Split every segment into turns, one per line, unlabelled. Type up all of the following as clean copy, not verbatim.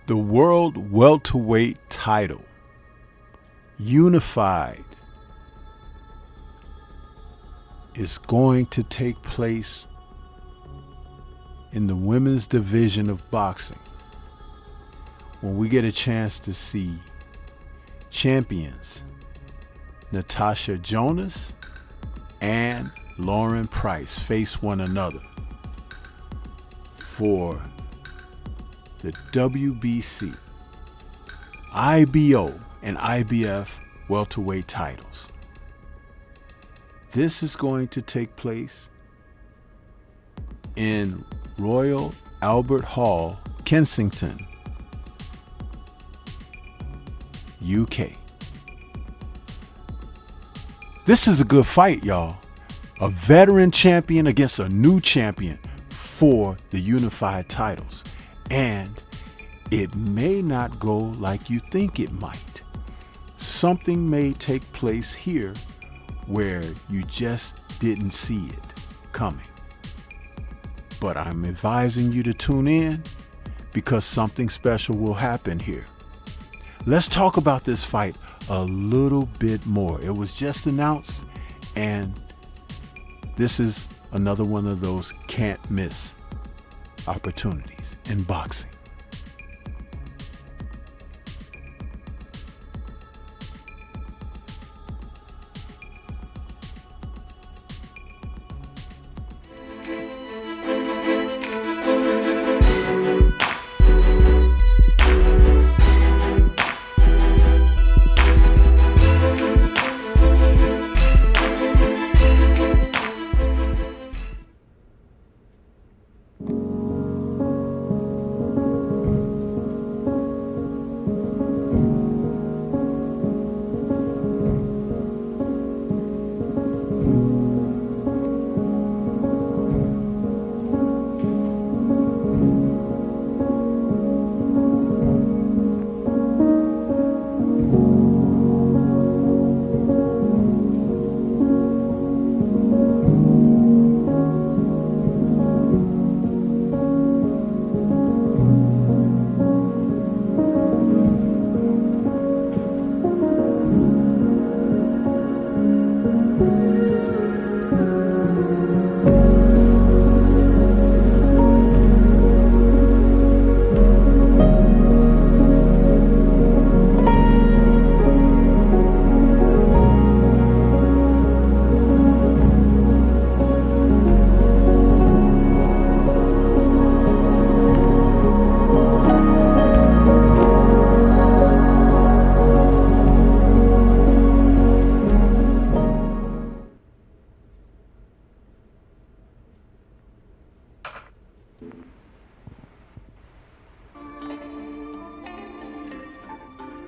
The World Welterweight title, unified, is going to take place in the women's division of boxing, when we get a chance to see champions Natasha Jonas and Lauren Price face one another for the WBC, IBO, and IBF welterweight titles. This is going to take place in Royal Albert Hall, Kensington, UK. This is a good fight, y'all. A veteran champion against a new champion for the unified titles. And it may not go like you think it might. Something may take place here where you just didn't see it coming. But I'm advising you to tune in because something special will happen here. Let's talk about this fight a little bit more. It was just announced, and this is another one of those can't miss opportunities in boxing.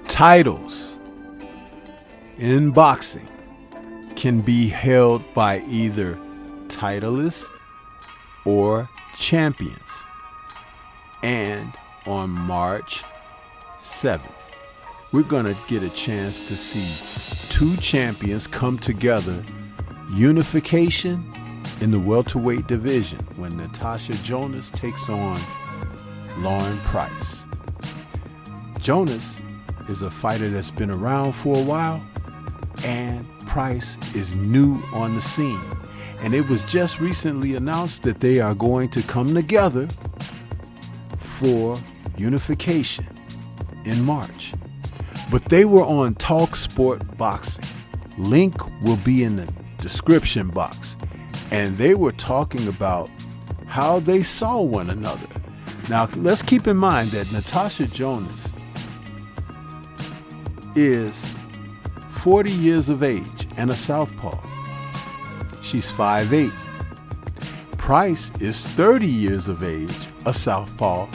Titles in boxing can be held by either titleists or champions. And on March 7th, we're going to get a chance to see two champions come together, unification in the welterweight division, when Natasha Jonas takes on Lauren Price. Jonas is a fighter that's been around for a while, and Price is new on the scene. And it was just recently announced that they are going to come together for unification in March. But they were on Talk Sport Boxing. Link will be in the description box. And they were talking about how they saw one another. Now, let's keep in mind that Natasha Jonas is 40 years of age and a southpaw. She's 5'8". Price is 30 years of age, a southpaw,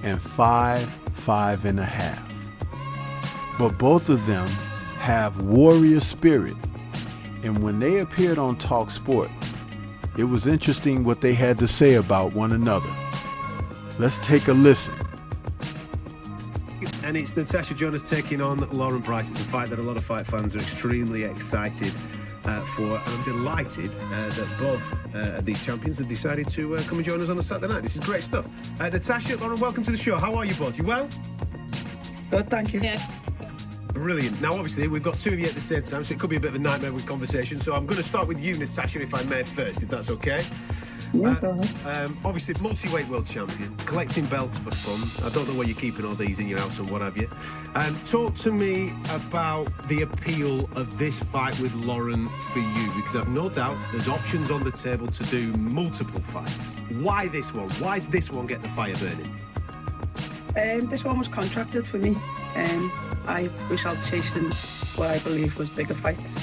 and 5'5.5". But both of them have warrior spirit. And when they appeared on Talk Sport, it was interesting what they had to say about one another. Let's take a listen.
And it's Natasha Jonas taking on Lauren Price. It's a fight that a lot of fight fans are extremely excited for, and I'm delighted that both these champions have decided to come and join us on a Saturday night. This is great stuff. Natasha, Lauren, welcome to the show. How are you both? You well?
Good, thank you.
Yeah.
Brilliant. Now, obviously, we've got two of you at the same time, so it could be a bit of a nightmare with conversation. So I'm going to start with you, Natasha, if I may first, if that's okay.
Yeah, go ahead.
Obviously, multi-weight world champion, collecting belts for fun. I don't know where you're keeping all these in your house and what have you. Talk to me about the appeal of this fight with Lauren for you, because I've no doubt there's options on the table to do multiple fights. Why this one? Why does this one get the fire burning?
This one was contracted for me. I was out chasing what I believe was bigger fights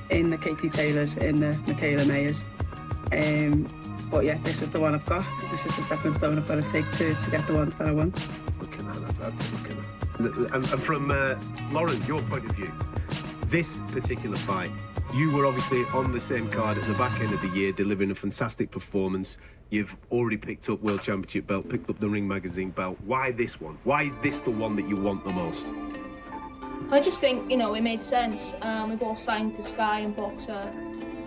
in the Katie Taylors, in the Michaela Mayers. But yeah, this is the one I've got. This is the stepping stone I've got to take to get the ones that I want.
Look at that, that's look at that. And from Lauren, your point of view, this particular fight, you were obviously on the same card at the back end of the year, delivering a fantastic performance. You've already picked up World Championship belt, picked up the Ring Magazine belt. Why this one? Why is this the one that you want the most?
I just think, you know, it made sense. We both signed to Sky and Boxer,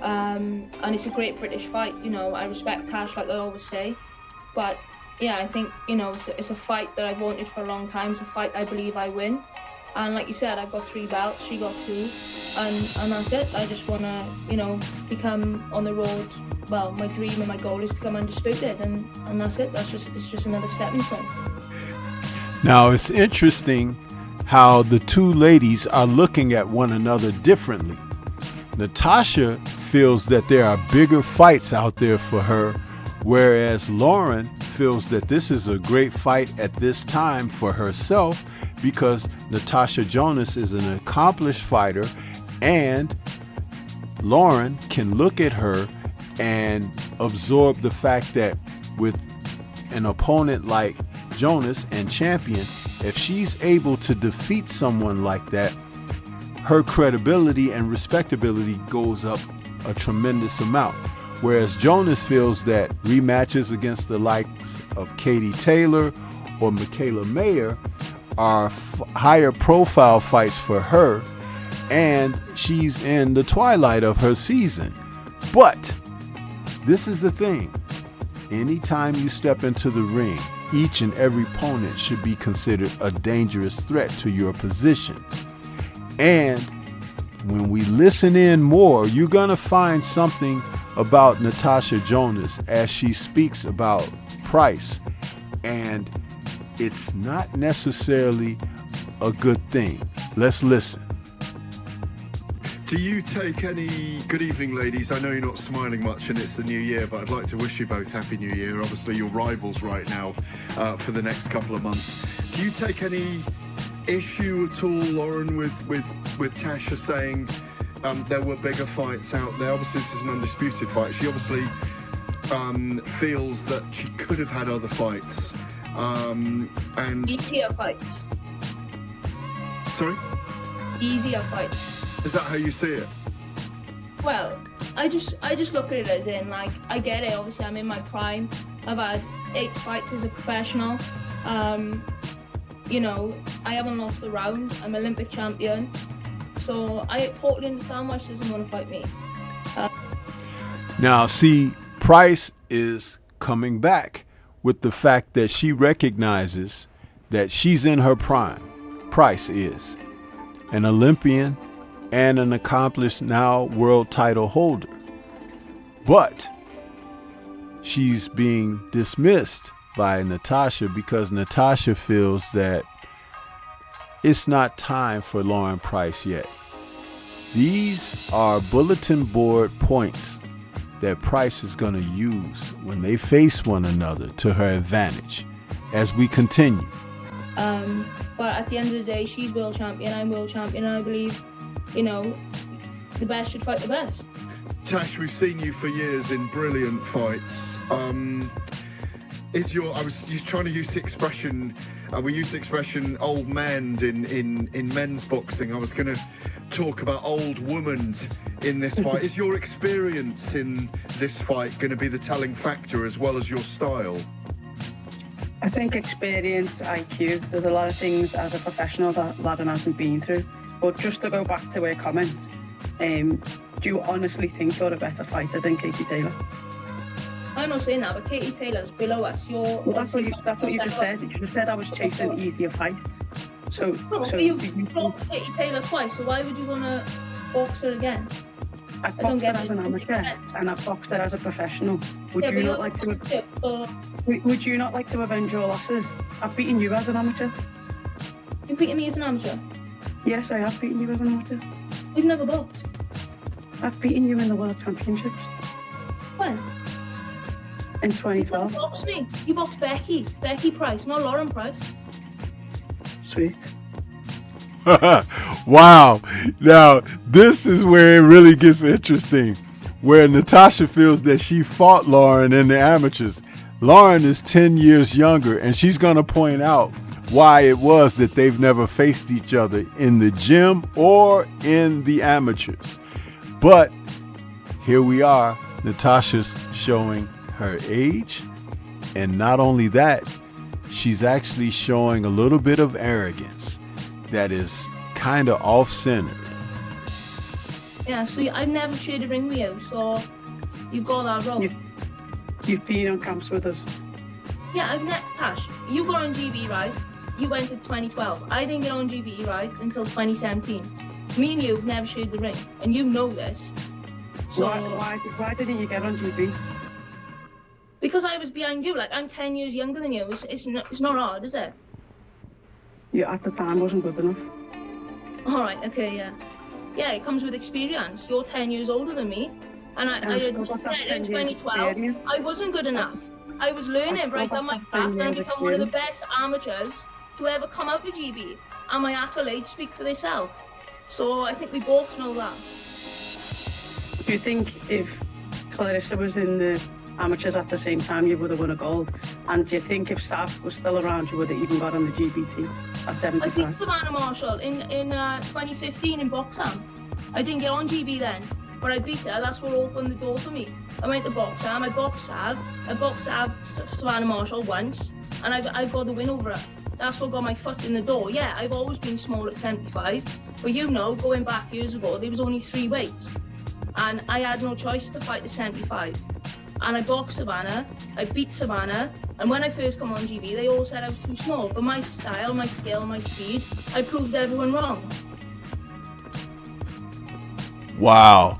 and it's a great British fight. You know, I respect Tash, like I always say, but yeah, I think, you know, it's a fight that I've wanted for a long time. It's a fight I believe I win, and like you said, I've got 3 belts, she got 2, and that's it. I just want to, you know, become on the road. Well, my dream and my goal is to become undisputed, and that's it. It's just another stepping stone.
Now, it's interesting how the two ladies are looking at one another differently. Natasha feels that there are bigger fights out there for her, whereas Lauren feels that this is a great fight at this time for herself because Natasha Jonas is an accomplished fighter, and Lauren can look at her and absorb the fact that with an opponent like Jonas and champion, if she's able to defeat someone like that, her credibility and respectability goes up a tremendous amount. Whereas Jonas feels that rematches against the likes of Katie Taylor or Michaela Mayer are higher profile fights for her, and she's in the twilight of her season. But this is the thing. Anytime you step into the ring, each and every opponent should be considered a dangerous threat to your position. And when we listen in more, you're going to find something about Natasha Jonas as she speaks about price. And it's not necessarily a good thing. Let's listen.
Do you take any... Good evening, ladies. I know you're not smiling much and it's the new year, but I'd like to wish you both Happy New Year. Obviously, you're rivals right now for the next couple of months. Do you take any issue at all, Lauren, with Tasha saying there were bigger fights out there? Obviously, this is an undisputed fight. She obviously feels that she could have had other fights. And
easier fights.
Sorry?
Easier fights.
Is that how you see it?
Well, I just look at it as in, like, I get it. Obviously, I'm in my prime. I've had 8 fights as a professional. You know, I haven't lost a round. I'm Olympic champion. So I totally understand why she doesn't want to fight me.
Now, see, Price is coming back with the fact that she recognizes that she's in her prime. Price is an Olympian and an accomplished now world title holder. But she's being dismissed by Natasha because Natasha feels that it's not time for Lauren Price yet. These are bulletin board points that Price is going to use when they face one another to her advantage as we continue.
But at the end of the day, she's world champion, I'm world champion, and I believe, you know, the best should fight the best.
Tash, we've seen you for years in brilliant fights. I was trying to use the expression, we use the expression old man in men's boxing. I was going to talk about old woman in this fight. Is your experience in this fight going to be the telling factor as well as your style?
I think experience, IQ, there's a lot of things as a professional that Lauren hasn't been through. But just to go back to her comment, do you honestly think you're a better fighter than Katie Taylor?
I'm not saying that, but Katie Taylor's below us.
Well, that's what you just said. You just said I was chasing easier fights. So
You've boxed Katie Taylor twice, so why would you want to box her again?
I've
don't
boxed her
get
as
it.
an amateur and I've boxed her as a professional. Would
Yeah,
you
but
not like to? Would you not like to avenge your losses? I've beaten you as an amateur.
You've beaten me as an amateur?
Yes, I have beaten you as an amateur.
We've never boxed.
I've beaten you in the World Championships
When?
in
You
2012.
boxed me. You boxed Becky. Becky Price, not Lauren Price.
Sweet.
Wow. Now, this is where it really gets interesting, where Natasha feels that she fought Lauren in the amateurs. Lauren is 10 years younger, and she's going to point out why it was that they've never faced each other in the gym or in the amateurs. But here we are, Natasha's showing her age, and not only that, she's actually showing a little bit of arrogance that is kind of off-centered.
Yeah, so I've never shared a ring with you, so you got that wrong.
You've been on camps with us.
Yeah, I've met Tash. You got on GB, right? You went in 2012. I didn't get on GB, right, until 2017. Me and you have never shared the ring, and you know this. So
Why didn't you get on GB?
because I was behind you, like I'm 10 years younger than you. It's not hard, is it?
You at the time wasn't good enough.
All right, okay, yeah. Yeah, it comes with experience. You're 10 years older than me. And I
still got that 10
in
years
2012,
experience.
I wasn't good enough. I was learning
still
right
got
on my
that
craft
10
and I
years
become one of the
experience.
best amateurs to ever come out of GB. And my accolades speak for themselves. So I think we both know that.
Do you think if Clarissa was in the amateurs at the same time, you would have won a gold? And do you think if Sav was still around, you would have even got on the GB team at
I beat
75?
Savannah Marshall in 2015 in Boxham. I didn't get on GB then, but I beat her. That's what opened the door for me. I went to Boxham, I boxed Sav, Savannah Marshall once, and I got the win over her. That's what got my foot in the door. Yeah, I've always been small at 75, but you know, going back years ago, there was only 3 weights, and I had no choice to fight the 75. And I boxed Savannah, I beat Savannah, and when I first come on GB, they all said I was too small, but my style, my skill, my speed, I proved everyone wrong.
Wow.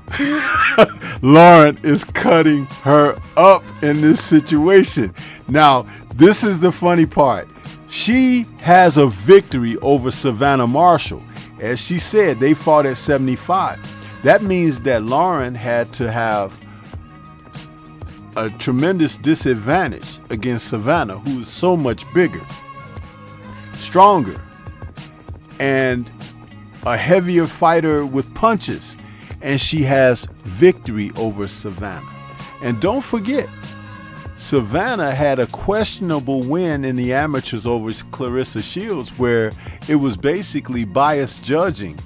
Lauren is cutting her up in this situation. Now, this is the funny part. She has a victory over Savannah Marshall. As she said, they fought at 75. That means that Lauren had to have a tremendous disadvantage against Savannah, who is so much bigger, stronger, and a heavier fighter with punches. And she has victory over Savannah. And don't forget, Savannah had a questionable win in the amateurs over Clarissa Shields, where it was basically biased judging.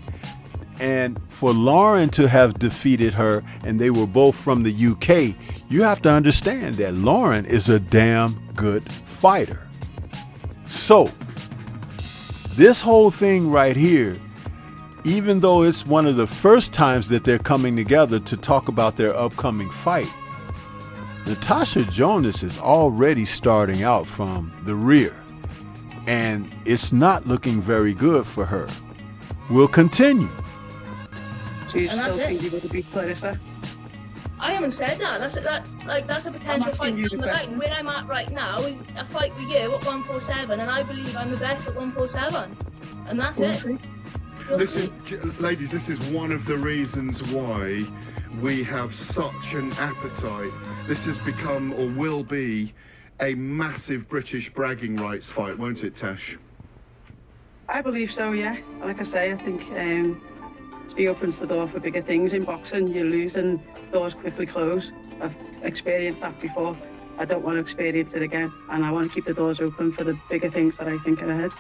And for Lauren to have defeated her, and they were both from the UK, you have to understand that Lauren is a damn good fighter. So, this whole thing right here, even though it's one of the first times that they're coming together to talk about their upcoming fight, Natasha Jonas is already starting out from the rear, and it's not looking very good for her. We'll continue.
So you
And
still
that's
think
it.
you would have beat Clarissa?
I haven't said that. That's a potential fight
asking you
down
the
the
question.
line. Where I'm at right now is a fight with you at 147, and I believe I'm the best at 147, and that's
We'll
it.
see.
You'll
Listen,
see.
ladies, this is one of the reasons why we have such an appetite. This has become, or will be, a massive British bragging rights fight, won't it, Tash?
I believe so, yeah. Like I say, I think she opens the door for bigger things. In boxing, you lose and doors quickly close. I've experienced that before. I don't want to experience it again, and I want to keep the doors open for the bigger things that I think are ahead.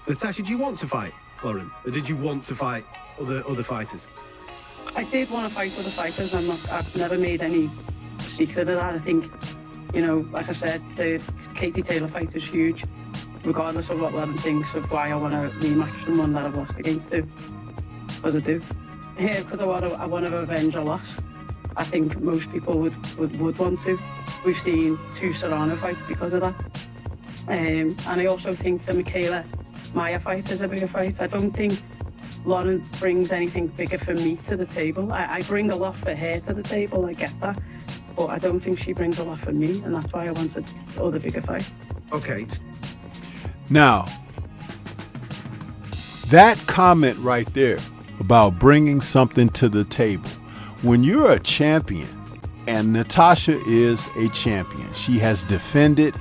Natasha, do you want to fight Lauren? Or did you want to fight other fighters?
I did want to fight other fighters. I've never made any secret of that. I think, you know, like I said, the Katie Taylor fight is huge, regardless of what Lauren thinks of why I want to rematch someone that I've lost against too. Because I do. Yeah, because I want to avenge a loss. I think most people would want to. We've seen 2 Serrano fights because of that. And I also think the Michaela Maya fight is a bigger fight. I don't think Lauren brings anything bigger for me to the table. I bring a lot for her to the table, I get that. But I don't think she brings a lot for me, and that's why I wanted other bigger fights.
Okay.
Now, that comment right there about bringing something to the table. When you're a champion, and Natasha is a champion, she has defended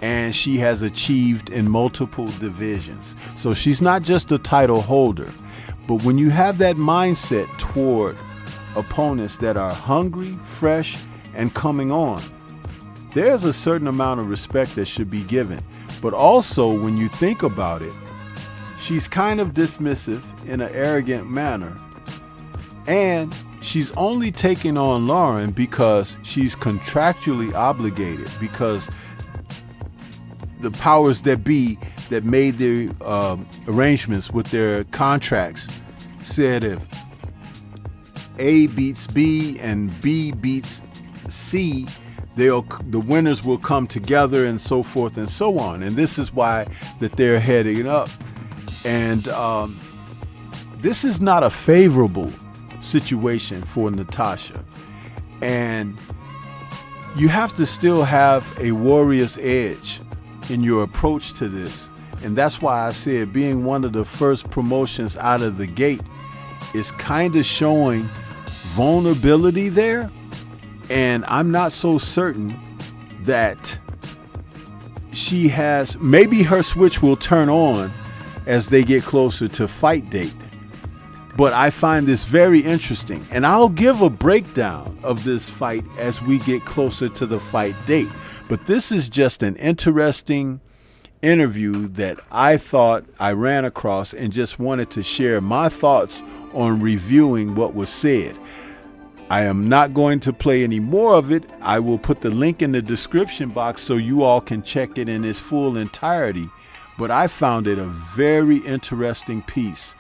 and she has achieved in multiple divisions. So she's not just a title holder. But when you have that mindset toward opponents that are hungry, fresh, and coming on, there's a certain amount of respect that should be given. But also, when you think about it, she's kind of dismissive in an arrogant manner. And she's only taking on Lauren because she's contractually obligated, because the powers that be that made the arrangements with their contracts said if A beats B and B beats C, the winners will come together and so forth and so on. And this is why that they're heading up. And this is not a favorable situation for Natasha. And you have to still have a warrior's edge in your approach to this. And that's why I said being one of the first promotions out of the gate is kind of showing vulnerability there. And I'm not so certain that she has, maybe her switch will turn on as they get closer to fight date. But I find this very interesting. And I'll give a breakdown of this fight as we get closer to the fight date. But this is just an interesting interview that I thought I ran across and just wanted to share my thoughts on reviewing what was said. I am not going to play any more of it. I will put the link in the description box so you all can check it in its full entirety. But I found it a very interesting piece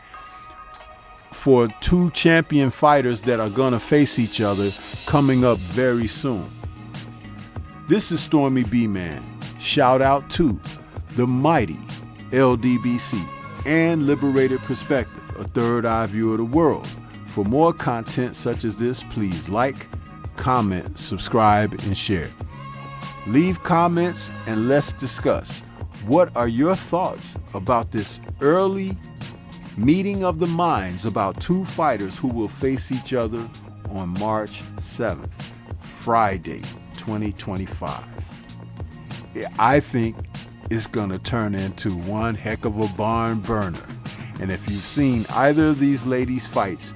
for two champion fighters that are going to face each other coming up very soon. This is Stormy B-Man. Shout out to the mighty LDBC and Liberated Perspective, a third eye view of the world. For more content such as this, please like, comment, subscribe, and share. Leave comments and let's discuss. What are your thoughts about this early meeting of the minds about two fighters who will face each other on March 7th, Friday, 2025? I think it's going to turn into one heck of a barn burner. And if you've seen either of these ladies' fights,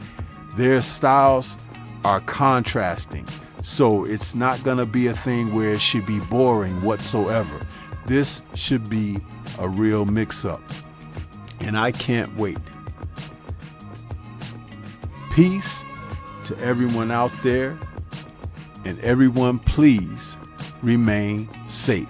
their styles are contrasting. So it's not going to be a thing where it should be boring whatsoever. This should be a real mix-up. And I can't wait. Peace to everyone out there. And everyone, please remain safe.